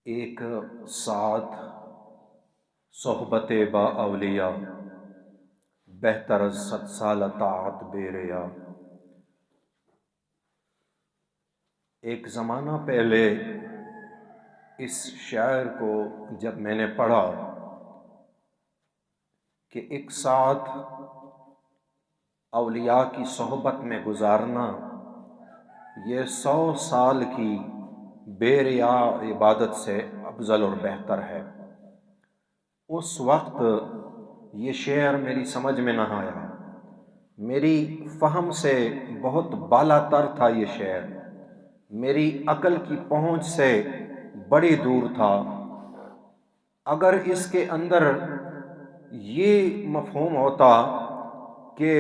ایک ساتھ صحبت با اولیاء، بہتر از 100 سال طاعت بے ریا۔ ایک زمانہ پہلے اس شعر کو جب میں نے پڑھا کہ ایک ساتھ اولیاء کی صحبت میں گزارنا یہ 100 سال کی بے ریا عبادت سے افضل اور بہتر ہے، اس وقت یہ شعر میری سمجھ میں نہ آیا، میری فہم سے بہت بالا تر تھا یہ شعر، میری عقل کی پہنچ سے بڑی دور تھا۔ اگر اس کے اندر یہ مفہوم ہوتا کہ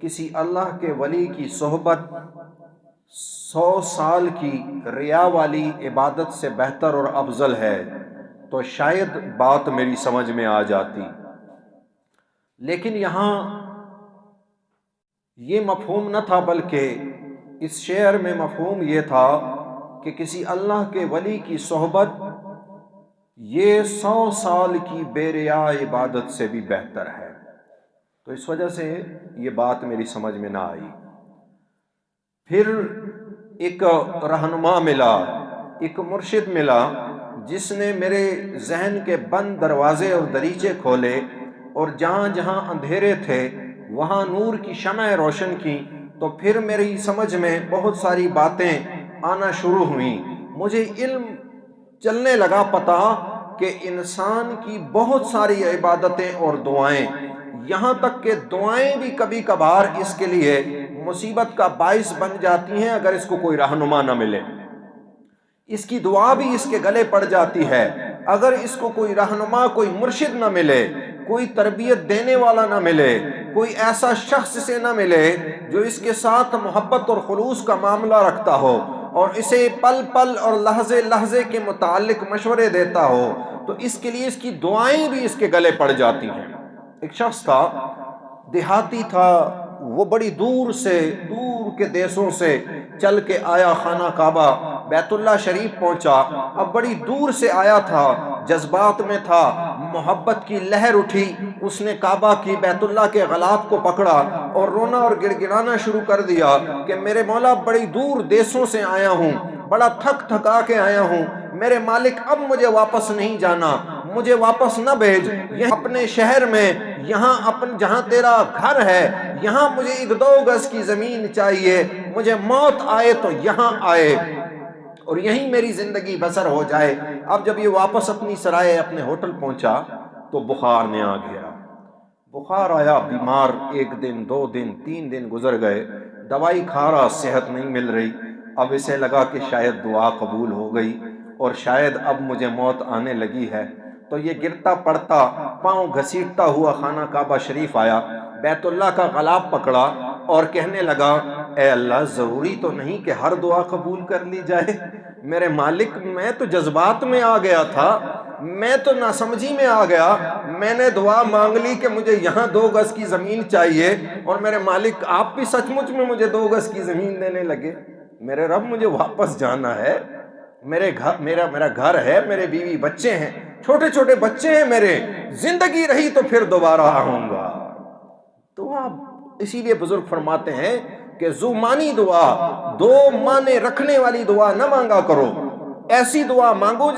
کسی اللہ کے ولی کی صحبت 100 سال کی ریا والی عبادت سے بہتر اور افضل ہے تو شاید بات میری سمجھ میں آ جاتی، لیکن یہاں یہ مفہوم نہ تھا، بلکہ اس شعر میں مفہوم یہ تھا کہ کسی اللہ کے ولی کی صحبت یہ 100 سال کی بے ریا عبادت سے بھی بہتر ہے، تو اس وجہ سے یہ بات میری سمجھ میں نہ آئی۔ پھر ایک رہنما ملا، ایک مرشد ملا، جس نے میرے ذہن کے بند دروازے اور دریچے کھولے اور جہاں جہاں اندھیرے تھے وہاں نور کی شمع روشن کی، تو پھر میری سمجھ میں بہت ساری باتیں آنا شروع ہوئیں، مجھے علم چلنے لگا پتہ کہ انسان کی بہت ساری عبادتیں اور دعائیں، یہاں تک کہ دعائیں بھی کبھی کبھار اس کے لیے مصیبت کا باعث بن جاتی ہیں اگر اس کو کوئی رہنما نہ ملے، اس کی دعا بھی اس کے گلے پڑ جاتی ہے اگر اس کو کوئی رہنما، کوئی مرشد نہ ملے، کوئی تربیت دینے والا نہ ملے، کوئی ایسا شخص سے نہ ملے جو اس کے ساتھ محبت اور خلوص کا معاملہ رکھتا ہو اور اسے پل پل اور لحظے لحظے کے متعلق مشورے دیتا ہو، تو اس کے لیے اس کی دعائیں بھی اس کے گلے پڑ جاتی ہیں۔ ایک شخص تھا، دیہاتی تھا، وہ بڑی دور سے، دور کے دیسوں سے چل کے آیا، خانہ کعبہ بیت اللہ شریف پہنچا، اب بڑی دور سے آیا تھا، جذبات میں تھا، محبت کی لہر اٹھی، اس نے کعبہ کی بیت اللہ کے غلاف کو پکڑا اور رونا اور گڑ گڑانا شروع کر دیا کہ میرے مولا بڑی دور دیسوں سے آیا ہوں، بڑا تھک تھکا کے آیا ہوں، میرے مالک اب مجھے واپس نہیں جانا، مجھے واپس نہ بھیج، یہ اپنے شہر میں، یہاں جہاں تیرا گھر ہے یہاں مجھے 1-2 گز کی زمین چاہیے، مجھے موت آئے تو یہاں آئے اور یہیں میری زندگی بسر ہو جائے۔ اب جب یہ واپس اپنی سرائے اپنے ہوٹل پہنچا تو بخار نے آ گیا، بخار آیا، بیمار، 1 دن 2 دن 3 دن گزر گئے، دوائی کھا رہا، صحت نہیں مل رہی، اب اسے لگا کہ شاید دعا قبول ہو گئی اور شاید اب مجھے موت آنے لگی ہے، تو یہ گرتا پڑتا پاؤں گھسیٹتا ہوا خانہ کعبہ شریف آیا، بیت اللہ کا غلاف پکڑا اور کہنے لگا، اے اللہ، ضروری تو نہیں کہ ہر دعا قبول کر لی جائے، میرے مالک میں تو جذبات میں آ گیا تھا، میں تو ناسمجھی میں آ گیا، میں نے دعا مانگ لی کہ مجھے یہاں 2 گز کی زمین چاہیے اور میرے مالک آپ بھی سچ مچ میں مجھے 2 گز کی زمین دینے لگے، میرے رب مجھے واپس جانا ہے، میرا گھر ہے، میرے بیوی بچے ہیں، چھوٹے چھوٹے بچے ہیں میرے، زندگی رہی تو پھر دوبارہ آؤں گا۔ تو آپ اسی لیے بزرگ فرماتے ہیں کہ ذو معنی دعا، 2 معنی رکھنے والی دعا نہ مانگا کرو، ایسی دعا مانگو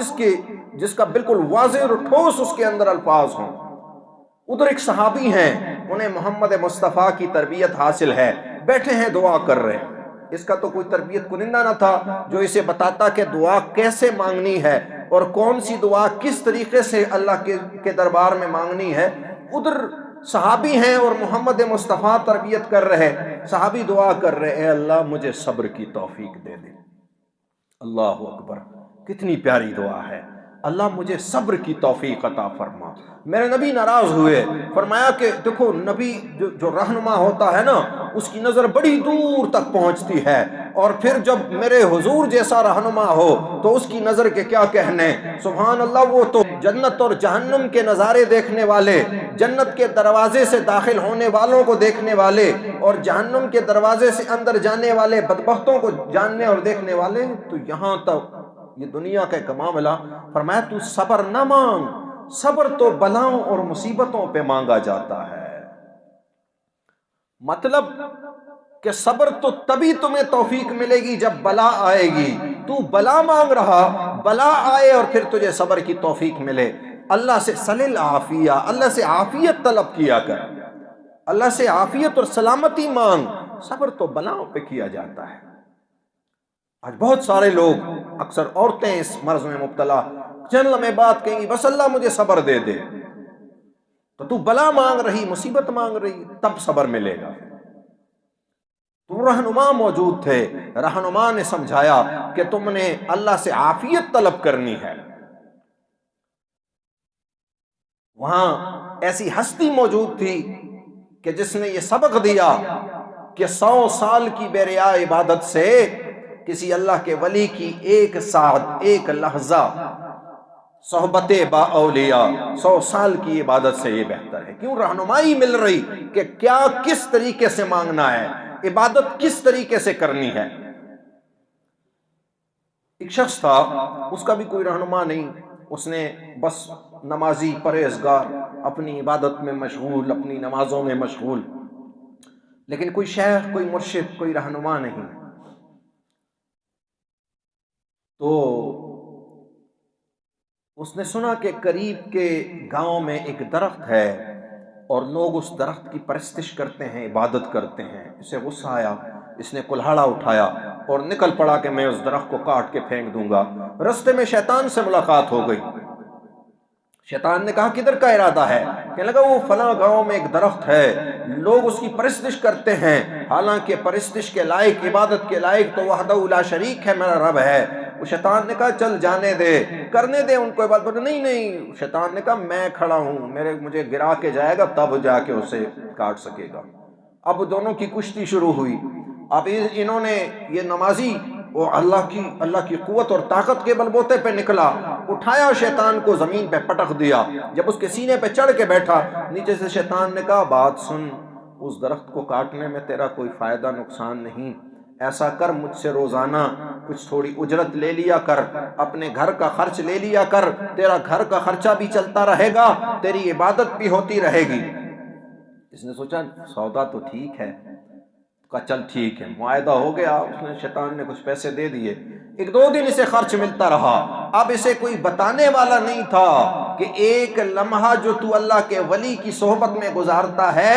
جس کا بالکل واضح اور ٹھوس اس کے اندر الفاظ ہوں۔ ادھر ایک صحابی ہیں، انہیں محمد مصطفیٰ کی تربیت حاصل ہے، بیٹھے ہیں دعا کر رہے ہیں، اس کا تو کوئی تربیت کنندہ نہ تھا جو اسے بتاتا کہ دعا کیسے مانگنی ہے اور کون سی دعا کس طریقے سے اللہ کے دربار میں مانگنی ہے۔ ادھر صحابی ہیں اور محمد مصطفیٰ تربیت کر رہے، صحابی دعا کر رہے، اے اللہ مجھے صبر کی توفیق دے دے۔ اللہ اکبر، کتنی پیاری دعا ہے، اللہ مجھے صبر کی توفیق عطا فرما۔ میرے نبی ناراض ہوئے، فرمایا کہ دیکھو نبی جو رہنما ہوتا ہے نا، اس کی نظر بڑی دور تک پہنچتی ہے، اور پھر جب میرے حضور جیسا رہنما ہو تو اس کی نظر کے کیا کہنے، سبحان اللہ، وہ تو جنت اور جہنم کے نظارے دیکھنے والے، جنت کے دروازے سے داخل ہونے والوں کو دیکھنے والے اور جہنم کے دروازے سے اندر جانے والے بدبختوں کو جاننے اور دیکھنے والے، تو یہاں تک یہ دنیا کا ایک معاملہ، فرمایا تو صبر نہ مانگ، صبر تو بلاؤں اور مصیبتوں پہ مانگا جاتا ہے۔ مطلب کہ صبر تو تبھی تمہیں توفیق ملے گی جب بلا آئے گی۔ تو بلا مانگ رہا، بلا آئے اور پھر تجھے صبر کی توفیق ملے۔ اللہ سے سل العافیہ، اللہ سے عافیت طلب کیا کر، اللہ سے عافیت اور سلامتی مانگ۔ صبر تو بلاؤں پہ کیا جاتا ہے۔ آج بہت سارے لوگ، اکثر عورتیں اس مرض میں مبتلا، چند لمحے بات کہیں گی بس اللہ مجھے صبر دے دے، تو بلا مانگ رہی، مصیبت مانگ رہی، تب صبر ملے گا۔ تو رہنما موجود تھے، رہنما نے سمجھایا کہ تم نے اللہ سے عافیت طلب کرنی ہے۔ وہاں ایسی ہستی موجود تھی کہ جس نے یہ سبق دیا کہ 100 سال کی بے ریا عبادت سے کسی اللہ کے ولی کی ایک ساعت، ایک لحظہ صحبت با اولیاء 100 سال کی عبادت سے یہ بہتر ہے۔ کیوں؟ رہنمائی مل رہی کہ کیا کس طریقے سے مانگنا ہے، عبادت کس طریقے سے کرنی ہے۔ ایک شخص تھا، اس کا بھی کوئی رہنما نہیں، اس نے بس نمازی پرہیزگار، اپنی عبادت میں مشغول، اپنی نمازوں میں مشغول، لیکن کوئی شیخ، کوئی مرشد، کوئی رہنما نہیں۔ تو اس نے سنا کہ قریب کے گاؤں میں ایک درخت ہے اور لوگ اس درخت کی پرستش کرتے ہیں، عبادت کرتے ہیں۔ اسے غصہ آیا، اس نے کلہاڑا اٹھایا اور نکل پڑا کہ میں اس درخت کو کاٹ کے پھینک دوں گا۔ رستے میں شیطان سے ملاقات ہو گئی۔ شیطان نے کہا کدھر کا ارادہ ہے؟ کہنے لگا وہ فلاں گاؤں میں ایک درخت ہے، لوگ اس کی پرستش کرتے ہیں، حالانکہ پرستش کے لائق، عبادت کے لائق تو وحدہ لا شریک ہے، میرا رب ہے۔ وہ شیطان نے کہا چل جانے دے، کرنے دے ان کو عبادت۔ نہیں، شیطان نے کہا میں کھڑا ہوں، مجھے گرا کے جائے گا تب جا کے اسے کاٹ سکے گا۔ اب دونوں کی کشتی شروع ہوئی۔ اب انہوں نے، یہ نمازی وہ اللہ کی قوت اور طاقت کے بلبوتے پہ نکلا، اٹھایا شیطان کو زمین پہ پٹک دیا۔ جب اس کے سینے پہ چڑھ کے بیٹھا، نیچے سے شیطان نے کہا بات سن، اس درخت کو کاٹنے میں تیرا کوئی فائدہ نقصان نہیں، ایسا کر مجھ سے روزانہ کچھ تھوڑی اجرت لے لیا کر، اپنے گھر کا خرچ لے لیا کر، تیرا گھر کا خرچہ بھی چلتا رہے گا، تیری عبادت بھی ہوتی رہے گی۔ اس نے سوچا سودا تو ٹھیک ہے، کہا چل ٹھیک ہے، معاہدہ ہو گیا۔ اس نے، شیطان نے کچھ پیسے دے دیے۔ 1-2 دن اسے خرچ ملتا رہا۔ اب اسے کوئی بتانے والا نہیں تھا کہ ایک لمحہ جو تو اللہ کے ولی کی صحبت میں گزارتا ہے،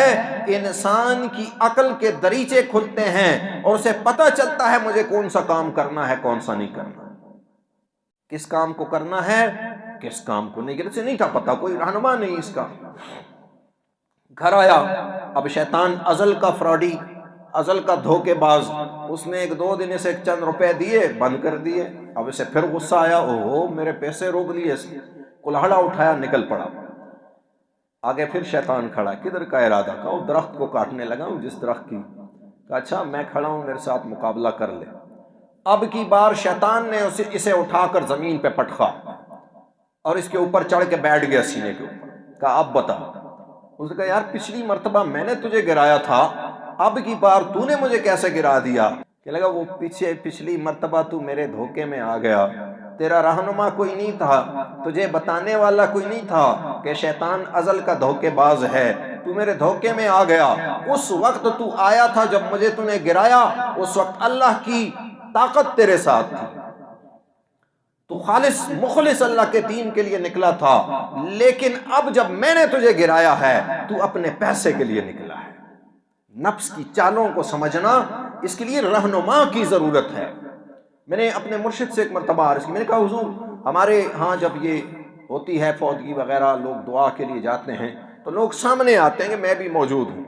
انسان کی عقل کے دریچے کھلتے ہیں اور اسے پتہ چلتا ہے مجھے کون سا کام کرنا ہے، کون سا نہیں کرنا، کس کام کو کرنا ہے، کس کام کو نہیں۔ اسے نہیں تھا پتہ، کوئی رہنما نہیں اس کا۔ گھر آیا، اب شیطان ازل کا فراڈی، ازل کا دھوکے باز، اس نے 1-2 دن اسے چند روپے دیے، بند کر دیے۔ اب اسے پھر غصہ آیا، اوہو میرے پیسے روک لیے، کلہڑا اٹھایا، نکل پڑا۔ آگے پھر شیطان کھڑا، کدھر کا ارادہ؟ کہا وہ درخت کو کاٹنے لگا ہوں، جس درخت کی۔ کہا اچھا میں کھڑا ہوں، میرے ساتھ مقابلہ کر لے۔ اب کی بار شیطان نے اسے اٹھا کر زمین پہ پٹخا اور اس کے اوپر چڑھ کے بیٹھ گیا سینے کے اوپر۔ کہا اب بتا۔ اس نے کہا یار پچھلی مرتبہ میں نے تجھے گرایا تھا، اب کی بار تو نے مجھے کیسے گرا دیا؟ کہ لگا وہ پچھلی مرتبہ تو میرے دھوکے میں آ گیا، تیرا رہنما کوئی نہیں تھا، تجھے بتانے والا کوئی نہیں تھا کہ شیطان ازل کا دھوکے باز ہے، تو میرے دھوکے میں آ گیا۔ اس وقت تو آیا تھا جب مجھے تو نے گرایا، اس وقت اللہ کی طاقت تیرے ساتھ تھی، تو خالص مخلص اللہ کے دین کے لیے نکلا تھا، لیکن اب جب میں نے تجھے گرایا ہے تو اپنے پیسے کے لیے نکلا ہے۔ نفس کی چالوں کو سمجھنا، اس کے لیے رہنما کی ضرورت ہے۔ میں نے اپنے مرشد سے ایک مرتبہ عرض کی، میں نے کہا حضور ہمارے ہاں جب یہ ہوتی ہے فوتگی وغیرہ، لوگ دعا کے لیے جاتے ہیں تو لوگ سامنے آتے ہیں کہ میں بھی موجود ہوں۔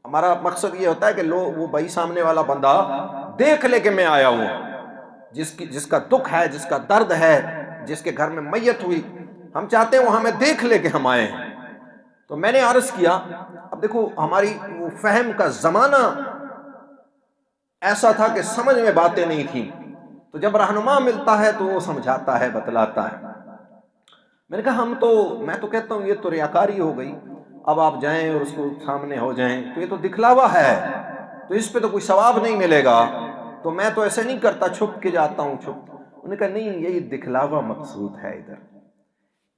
ہمارا مقصد یہ ہوتا ہے کہ وہ بھائی سامنے والا بندہ دیکھ لے کہ میں آیا ہوں، جس کا دکھ ہے، جس کا درد ہے، جس کے گھر میں میت ہوئی، ہم چاہتے ہیں وہ ہمیں دیکھ لے کہ ہم آئے ہیں۔ تو میں نے عرض کیا، اب دیکھو ہماری وہ فہم کا زمانہ ایسا تھا کہ سمجھ میں باتیں نہیں تھیں، تو جب رہنما ملتا ہے تو وہ سمجھاتا ہے، بتلاتا ہے۔ میں نے کہا میں تو کہتا ہوں یہ تو ریاکاری ہو گئی، اب آپ جائیں اور اس کو سامنے ہو جائیں تو یہ تو دکھلاوا ہے، تو اس پہ تو کوئی ثواب نہیں ملے گا، تو میں تو ایسے نہیں کرتا، چھپ کے جاتا ہوں۔ انہوں نے کہا نہیں، یہی دکھلاوا مقصود ہے، ادھر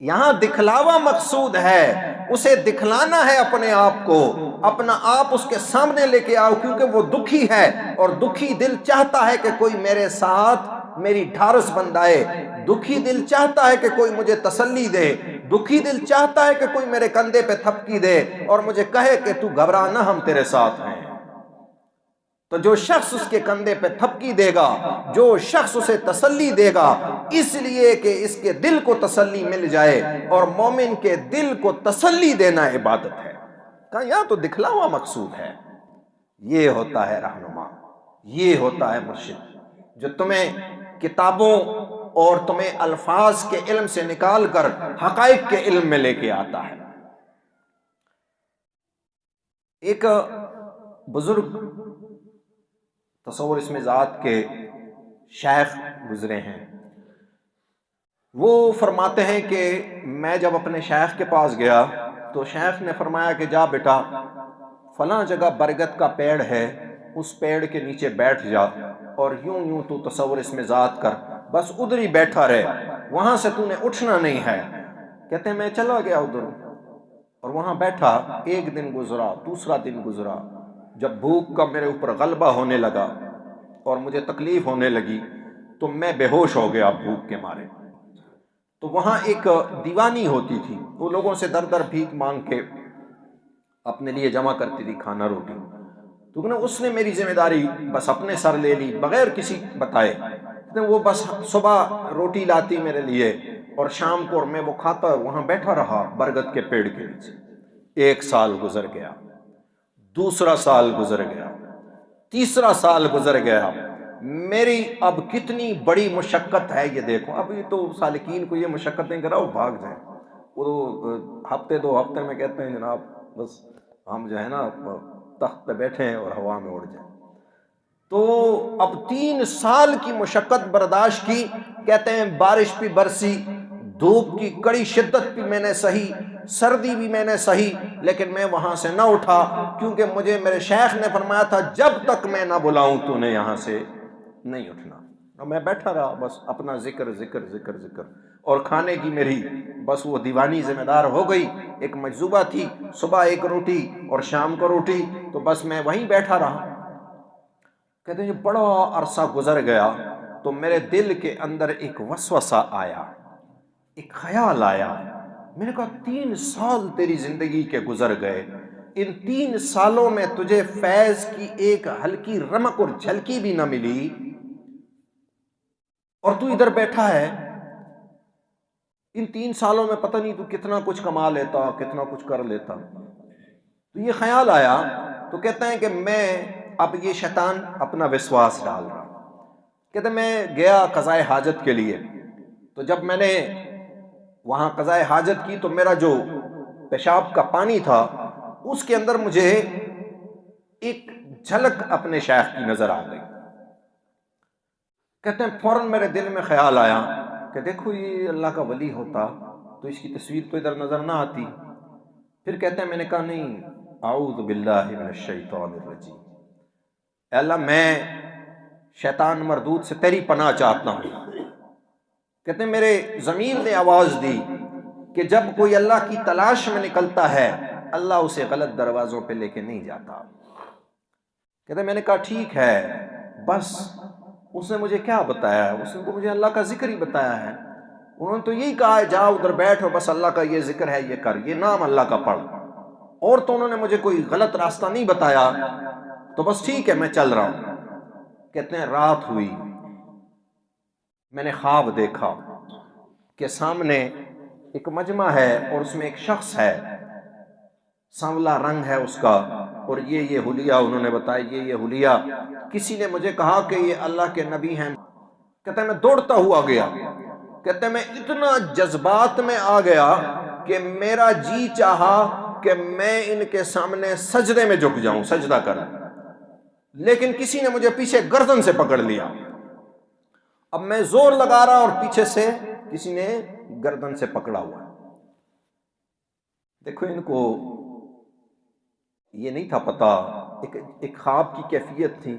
یہاں دکھلاوا مقصود ہے، اسے دکھلانا ہے اپنے آپ کو، اپنا آپ اس کے سامنے لے کے آؤ، کیونکہ وہ دکھی ہے اور دکھی دل چاہتا ہے کہ کوئی میرے ساتھ میری ڈھارس بندھائے، دکھی دل چاہتا ہے کہ کوئی مجھے تسلی دے، دکھی دل چاہتا ہے کہ کوئی میرے کندھے پہ تھپکی دے اور مجھے کہے کہ تو گھبرا نہ، ہم تیرے ساتھ ہیں۔ تو جو شخص اس کے کندھے پہ تھپکی دے گا، جو شخص اسے تسلی دے گا، اس لیے کہ اس کے دل کو تسلی مل جائے، اور مومن کے دل کو تسلی دینا عبادت ہے۔ کہا یہاں تو دکھلاوا مقصود ہے۔ یہ ہوتا ہے رہنما، یہ ہوتا ہے مرشد، جو تمہیں کتابوں اور تمہیں الفاظ کے علم سے نکال کر حقائق کے علم میں لے کے آتا ہے۔ ایک بزرگ تصور اسم ذات کے شیخ گزرے ہیں، وہ فرماتے ہیں کہ میں جب اپنے شیخ کے پاس گیا تو شیخ نے فرمایا کہ جا بیٹا، فلاں جگہ برگد کا پیڑ ہے، اس پیڑ کے نیچے بیٹھ جا اور یوں یوں تو تصور اسم ذات کر، بس ادھر ہی بیٹھا رہے، وہاں سے تو نے اٹھنا نہیں ہے۔ کہتے ہیں میں چلا گیا ادھر اور وہاں بیٹھا، ایک دن گزرا، دوسرا دن گزرا، جب بھوک کا میرے اوپر غلبہ ہونے لگا اور مجھے تکلیف ہونے لگی تو میں بے ہوش ہو گیا بھوک کے مارے۔ تو وہاں ایک دیوانی ہوتی تھی، وہ لوگوں سے در در بھیک مانگ کے اپنے لیے جمع کرتی تھی کھانا روٹی، تو اس نے میری ذمہ داری بس اپنے سر لے لی بغیر کسی بتائے۔ وہ بس صبح روٹی لاتی میرے لیے اور شام کو میں وہ کھاتا، وہاں بیٹھا رہا برگد کے پیڑ کے نیچے۔ ایک سال گزر گیا، دوسرا سال گزر گیا، تیسرا سال گزر گیا، میری اب کتنی بڑی مشقت ہے یہ دیکھو۔ اب یہ تو سالکین کو یہ مشقتیں کراؤ بھاگ جائیں، وہ ہفتے دو ہفتے میں کہتے ہیں جناب بس ہم جو ہے نا تخت پہ بیٹھے ہیں اور ہوا میں اڑ جائیں۔ تو اب 3 سال کی مشقت برداشت کی، کہتے ہیں بارش بھی برسی، دھوپ کی کڑی شدت بھی میں نے سہی، سردی بھی میں نے سہی، لیکن میں وہاں سے نہ اٹھا، کیونکہ مجھے میرے شیخ نے فرمایا تھا جب تک میں نہ بلاؤں تو نے یہاں سے نہیں اٹھنا۔ اور میں بیٹھا رہا بس اپنا ذکر ذکر ذکر ذکر، اور کھانے کی میری بس وہ دیوانی ذمہ دار ہو گئی، ایک مجذوبہ تھی، صبح ایک روٹی اور شام کو روٹی، تو بس میں وہیں بیٹھا رہا۔ کہتے ہیں بڑا عرصہ گزر گیا تو میرے دل کے اندر ایک وسوسہ آیا، ایک خیال آیا، میں نے کہا 3 سال تیری زندگی کے گزر گئے، ان 3 سالوں میں تجھے فیض کی ایک ہلکی رمق اور جھلکی بھی نہ ملی، اور تو ادھر بیٹھا ہے۔ ان 3 سالوں میں پتہ نہیں تو کتنا کچھ کما لیتا، کتنا کچھ کر لیتا۔ تو یہ خیال آیا، تو کہتے ہیں کہ میں اب یہ شیطان اپنا وسواس ڈال رہا، کہتے ہیں میں گیا قضائے حاجت کے لیے، تو جب میں نے وہاں قضائے حاجت کی تو میرا جو پیشاب کا پانی تھا اس کے اندر مجھے ایک جھلک اپنے شیخ کی نظر آ گئی۔ کہتے ہیں فوراً میرے دل میں خیال آیا کہ دیکھو یہ اللہ کا ولی ہوتا تو اس کی تصویر تو ادھر نظر نہ آتی۔ پھر کہتے ہیں میں نے کہا نہیں، اعوذ باللہ من الشیطان الرجیم، اے اللہ میں شیطان مردود سے تیری پناہ چاہتا ہوں۔ کہتے ہیں میرے ضمیر نے آواز دی کہ جب کوئی اللہ کی تلاش میں نکلتا ہے اللہ اسے غلط دروازوں پہ لے کے نہیں جاتا۔ کہتے ہیں میں نے کہا ٹھیک ہے، بس اس نے مجھے کیا بتایا ہے؟ اس نے تو مجھے اللہ کا ذکر ہی بتایا ہے، انہوں نے تو یہی کہا ہے جا ادھر بیٹھ اور بس اللہ کا یہ ذکر ہے، یہ کر، یہ نام اللہ کا پڑھ، اور تو انہوں نے مجھے کوئی غلط راستہ نہیں بتایا، تو بس ٹھیک ہے میں چل رہا ہوں۔ کہتے ہیں رات ہوئی، میں نے خواب دیکھا کہ سامنے ایک مجمع ہے اور اس میں ایک شخص ہے، سانولا رنگ ہے اس کا، اور یہ حلیہ انہوں نے بتایا، یہ حلیہ کسی نے مجھے کہا کہ یہ اللہ کے نبی ہیں۔ کہتے ہیں میں دوڑتا ہوا گیا، کہتے ہیں میں اتنا جذبات میں آ گیا کہ میرا جی چاہا کہ میں ان کے سامنے سجدے میں جھک جاؤں، سجدہ کروں، لیکن کسی نے مجھے پیچھے گردن سے پکڑ لیا۔ اب میں زور لگا رہا اور پیچھے سے کسی نے گردن سے پکڑا ہوا۔ دیکھو ان کو یہ نہیں تھا پتا، ایک خواب کی کیفیت تھی،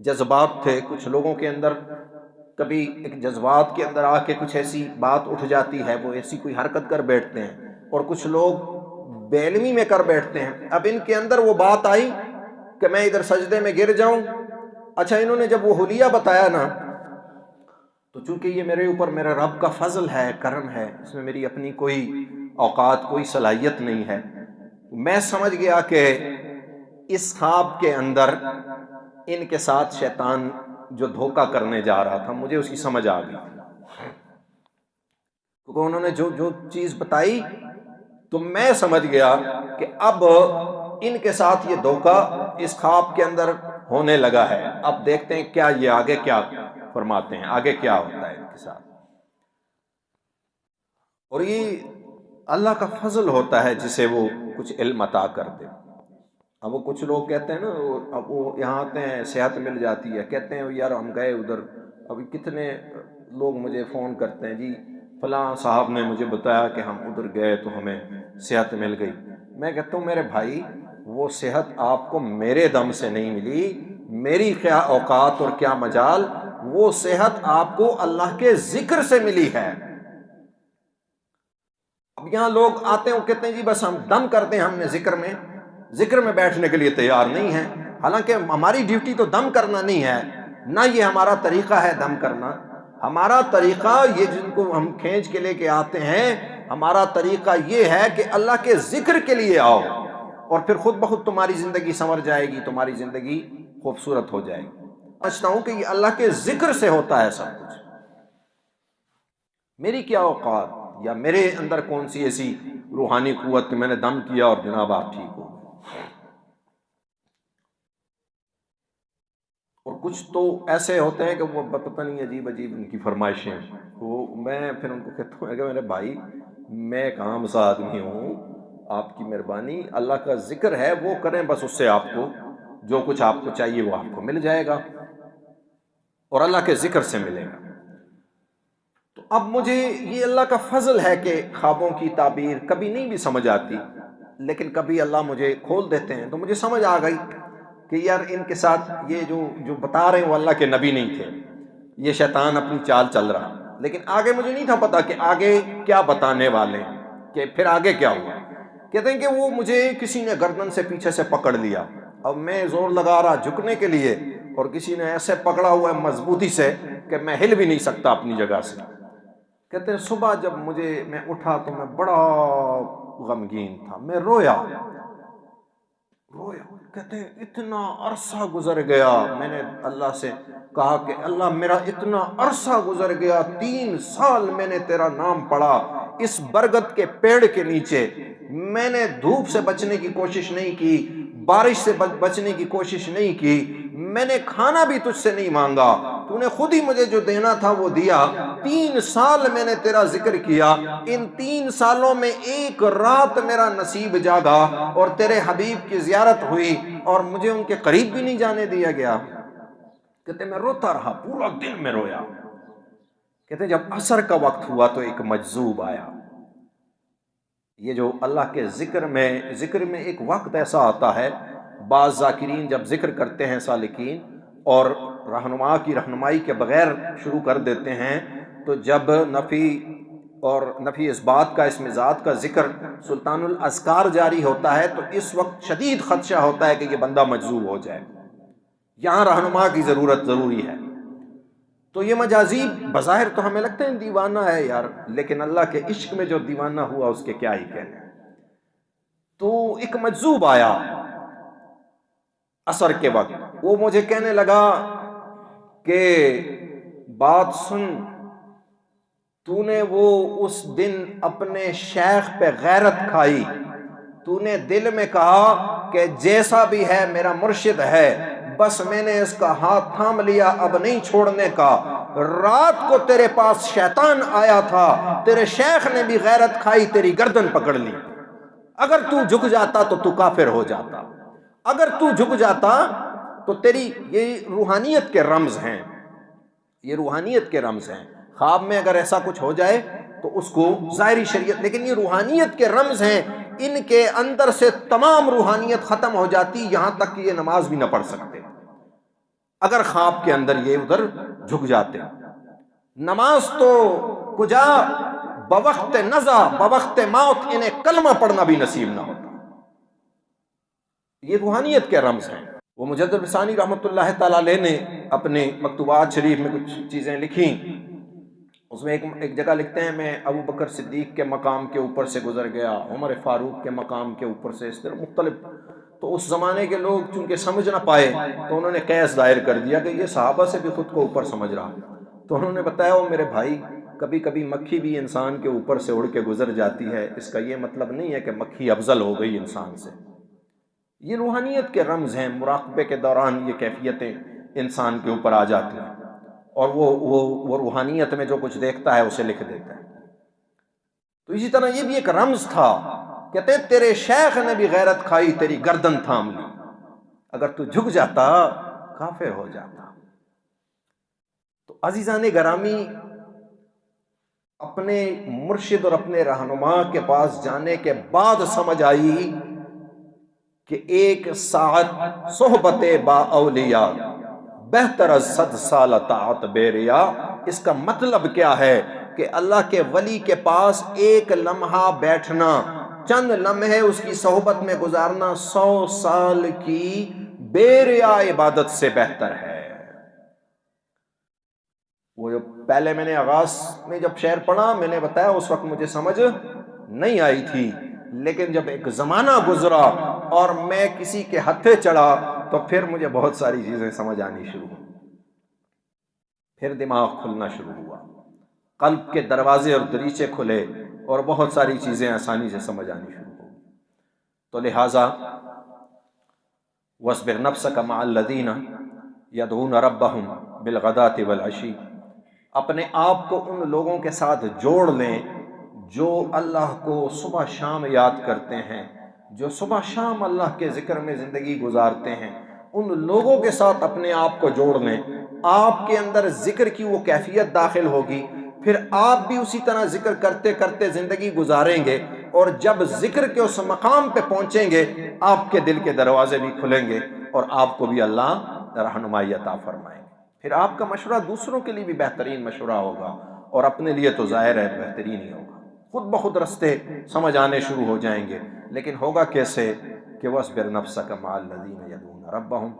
جذبات تھے کچھ لوگوں کے اندر، کبھی ایک جذبات کے اندر آ کے کچھ ایسی بات اٹھ جاتی ہے، وہ ایسی کوئی حرکت کر بیٹھتے ہیں، اور کچھ لوگ بے علمی میں کر بیٹھتے ہیں۔ اب ان کے اندر وہ بات آئی کہ میں ادھر سجدے میں گر جاؤں۔ اچھا، انہوں نے جب وہ حلیہ بتایا نا، تو چونکہ یہ میرے اوپر میرے رب کا فضل ہے، کرم ہے، اس میں میری اپنی کوئی اوقات، کوئی صلاحیت نہیں ہے، میں سمجھ گیا کہ اس خواب کے اندر ان کے ساتھ شیطان جو دھوکہ کرنے جا رہا تھا، مجھے اس کی سمجھ آ گئی، کیونکہ انہوں نے جو چیز بتائی تو میں سمجھ گیا کہ اب ان کے ساتھ یہ دھوکہ اس خواب کے اندر ہونے لگا ہے۔ اب دیکھتے ہیں کیا یہ آگے کیا فرماتے ہیں، آگے کیا ہوتا ہے ان کے ساتھ۔ اور یہ اللہ کا فضل ہوتا ہے جسے وہ کچھ علم عطا کر دے۔ اب وہ کچھ لوگ کہتے ہیں نا، اب وہ یہاں آتے ہیں، صحت مل جاتی ہے، کہتے ہیں یار ہم گئے ادھر، ابھی کتنے لوگ مجھے فون کرتے ہیں، جی فلاں صاحب نے مجھے بتایا کہ ہم ادھر گئے تو ہمیں صحت مل گئی۔ میں کہتا ہوں میرے بھائی، وہ صحت آپ کو میرے دم سے نہیں ملی، میری کیا اوقات اور کیا مجال، وہ صحت آپ کو اللہ کے ذکر سے ملی ہے۔ اب یہاں لوگ آتے ہیں، وہ کہتے ہیں جی بس ہم دم کرتے ہیں، ہم نے ذکر میں بیٹھنے کے لیے تیار نہیں ہیں، حالانکہ ہماری ڈیوٹی تو دم کرنا نہیں ہے، نہ یہ ہمارا طریقہ ہے دم کرنا۔ ہمارا طریقہ، یہ جن کو ہم کھینچ کے لے کے آتے ہیں، ہمارا طریقہ یہ ہے کہ اللہ کے ذکر کے لیے آؤ، اور پھر خود بخود تمہاری زندگی سنور جائے گی، تمہاری زندگی خوبصورت ہو جائے گی۔ سمجھتا ہوں کہ یہ اللہ کے ذکر سے ہوتا ہے سب کچھ۔ میری کیا اوقات یا میرے اندر کون سی ایسی روحانی قوت کہ میں نے دم کیا اور جناب آپ ٹھیک ہو۔ اور کچھ تو ایسے ہوتے ہیں کہ وہ پتہ نہیں عجیب ان کی فرمائشیں، وہ میں پھر ان کو کہتا ہوں کہ میرے بھائی، میں ایک عام سا آدمی ہوں، آپ کی مہربانی، اللہ کا ذکر ہے وہ کریں، بس اس سے آپ کو جو کچھ آپ کو چاہیے وہ آپ کو مل جائے گا، اور اللہ کے ذکر سے ملے گا۔ تو اب مجھے یہ اللہ کا فضل ہے کہ خوابوں کی تعبیر کبھی نہیں بھی سمجھ آتی، لیکن کبھی اللہ مجھے کھول دیتے ہیں تو مجھے سمجھ آ گئی کہ یار ان کے ساتھ یہ جو بتا رہے ہیں وہ اللہ کے نبی نہیں تھے، یہ شیطان اپنی چال چل رہا۔ لیکن آگے مجھے نہیں تھا پتا کہ آگے کیا بتانے والے ہیں، کہ پھر آگے کیا ہوا۔ کہتے ہیں کہ وہ مجھے کسی نے گردن سے پیچھے سے پکڑ لیا، اب میں زور لگا رہا جھکنے کے لیے، اور کسی نے ایسے پکڑا ہوا ہے مضبوطی سے کہ میں ہل بھی نہیں سکتا اپنی جگہ سے۔ کہتے ہیں صبح جب میں اٹھا تو میں بڑا غمگین تھا، میں رویا۔ کہتے ہیں اتنا عرصہ گزر گیا، میں نے اللہ سے کہا کہ اللہ میرا اتنا عرصہ گزر گیا، 3 سال میں نے تیرا نام پڑھا اس برگد کے پیڑ کے نیچے، میں نے دھوپ سے بچنے کی کوشش نہیں کی، بارش سے بچنے کی کوشش نہیں کی، میں نے کھانا بھی تجھ سے نہیں مانگا، تو نے خود ہی مجھے جو دینا تھا وہ دیا۔ 3 سال میں نے تیرا ذکر کیا، ان 3 سالوں میں ایک رات میرا نصیب جاگا اور تیرے حبیب کی زیارت ہوئی، اور مجھے ان کے قریب بھی نہیں جانے دیا گیا۔ کہتے میں روتا رہا، پورا دن میں رویا۔ کہتے جب عصر کا وقت ہوا تو ایک مجذوب آیا۔ یہ جو اللہ کے ذکر میں ایک وقت ایسا آتا ہے، بعض ذاکرین جب ذکر کرتے ہیں سالکین اور رہنما کی رہنمائی کے بغیر شروع کر دیتے ہیں، تو جب نفی اس بات کا، اس مزاج کا ذکر سلطان الاذکار جاری ہوتا ہے تو اس وقت شدید خدشہ ہوتا ہے کہ یہ بندہ مجذوب ہو جائے، یہاں رہنما کی ضروری ہے۔ تو یہ مجازیب بظاہر تو ہمیں لگتے ہیں دیوانہ ہے یار، لیکن اللہ کے عشق میں جو دیوانہ ہوا اس کے کیا ہی کہنے۔ تو ایک مجذوب آیا عصر کے وقت، وہ مجھے کہنے لگا کہ بات سن، تو نے وہ اس دن اپنے شیخ پہ غیرت کھائی، تو نے دل میں کہا کہ جیسا بھی ہے میرا مرشد ہے، بس میں نے اس کا ہاتھ تھام لیا، اب نہیں چھوڑنے کا۔ رات کو تیرے پاس شیطان آیا تھا، تیرے شیخ نے بھی غیرت کھائی، تیری گردن پکڑ لی، اگر تو جھک جاتا تو تو کافر ہو جاتا، اگر تو جھک جاتا تو تیری یہ روحانیت کے رمز ہیں، یہ روحانیت کے رمز ہیں۔ خواب میں اگر ایسا کچھ ہو جائے تو اس کو ظاہری شریعت، لیکن یہ روحانیت کے رمز ہیں، ان کے اندر سے تمام روحانیت ختم ہو جاتی، یہاں تک کہ یہ نماز بھی نہ پڑھ سکتے اگر خواب کے اندر یہ ادھر جھک جاتے۔ نماز تو کجا بوقت نزا بوقت موت انہیں کلمہ پڑھنا بھی نصیب نہ ہوتا۔ یہ روحانیت کے رمز ہیں۔ وہ مجدد ثانی رحمۃ اللہ تعالی علیہ نے اپنے مکتوبات شریف میں کچھ چیزیں لکھیں، اس میں ایک جگہ لکھتے ہیں میں ابو بکر صدیق کے مقام کے اوپر سے گزر گیا، عمر فاروق کے مقام کے اوپر سے، اس طرح مختلف۔ تو اس زمانے کے لوگ چونکہ سمجھ نہ پائے تو انہوں نے قیاس دائر کر دیا کہ یہ صحابہ سے بھی خود کو اوپر سمجھ رہا۔ تو انہوں نے بتایا وہ میرے بھائی، کبھی کبھی مکھی بھی انسان کے اوپر سے اڑ کے گزر جاتی ہے، اس کا یہ مطلب نہیں ہے کہ مکھی افضل ہو گئی انسان سے۔ یہ روحانیت کے رمز ہیں، مراقبے کے دوران یہ کیفیتیں انسان کے اوپر آ جاتی ہیں، اور وہ روحانیت میں جو کچھ دیکھتا ہے اسے لکھ دیتا ہے۔ تو اسی طرح یہ بھی ایک رمز تھا، کہتے تیرے شیخ نے بھی غیرت کھائی، تیری گردن تھام لی، اگر تو جھک جاتا کافر ہو جاتا۔ تو عزیزان گرامی، اپنے مرشد اور اپنے رہنما کے پاس جانے کے بعد سمجھ آئی کہ ایک ساعت صحبت با اولیاء بہتر از 100 سال طاعت بے ریا۔ اس کا مطلب کیا ہے کہ اللہ کے ولی کے پاس ایک لمحہ بیٹھنا، چند لمحے اس کی صحبت میں گزارنا 100 سال کی بے ریا عبادت سے بہتر ہے۔ وہ جو پہلے میں نے آغاز میں جب شعر پڑھا میں نے بتایا اس وقت مجھے سمجھ نہیں آئی تھی، لیکن جب ایک زمانہ گزرا اور میں کسی کے ہتھے چڑھا تو پھر مجھے بہت ساری چیزیں سمجھ آنی شروع ہوئی، پھر دماغ کھلنا شروع ہوا، قلب کے دروازے اور دریچے کھلے اور بہت ساری چیزیں آسانی سے سمجھ آنی شروع ہو۔ تو لہٰذا وَاصْبِرْ نَفْسَكَ مَعَ الَّذِينَ يَدْعُونَ رَبَّهُمْ بِالْغَدَاةِ وَالْعَشِيِّ، اپنے آپ کو ان لوگوں کے ساتھ جوڑ لیں جو اللہ کو صبح شام یاد کرتے ہیں، جو صبح شام اللہ کے ذکر میں زندگی گزارتے ہیں، ان لوگوں کے ساتھ اپنے آپ کو جوڑ لیں۔ آپ کے اندر ذکر کی وہ کیفیت داخل ہوگی، پھر آپ بھی اسی طرح ذکر کرتے کرتے زندگی گزاریں گے، اور جب ذکر کے اس مقام پہ پہنچیں گے آپ کے دل کے دروازے بھی کھلیں گے اور آپ کو بھی اللہ رہنمائی عطا فرمائیں گے۔ پھر آپ کا مشورہ دوسروں کے لیے بھی بہترین مشورہ ہوگا، اور اپنے لیے تو ظاہر ہے بہترین ہی ہوگا۔ خود بخود رستے سمجھ آنے شروع ہو جائیں گے، لیکن ہوگا کیسے کہ وَاصْبِرْ نَفْسَكَ مَعَ الَّذِينَ يَدْعُونَ رَبَّهُمْ،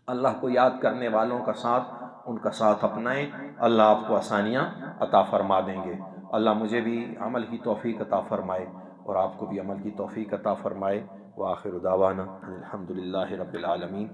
اللہ کو یاد کرنے والوں کا ساتھ، ان کا ساتھ اپنائیں، اللہ آپ کو آسانیاں عطا فرما دیں گے۔ اللہ مجھے بھی عمل کی توفیق عطا فرمائے اور آپ کو بھی عمل کی توفیق عطا فرمائے۔ وآخر دعوانا الحمدللہ رب العالمین۔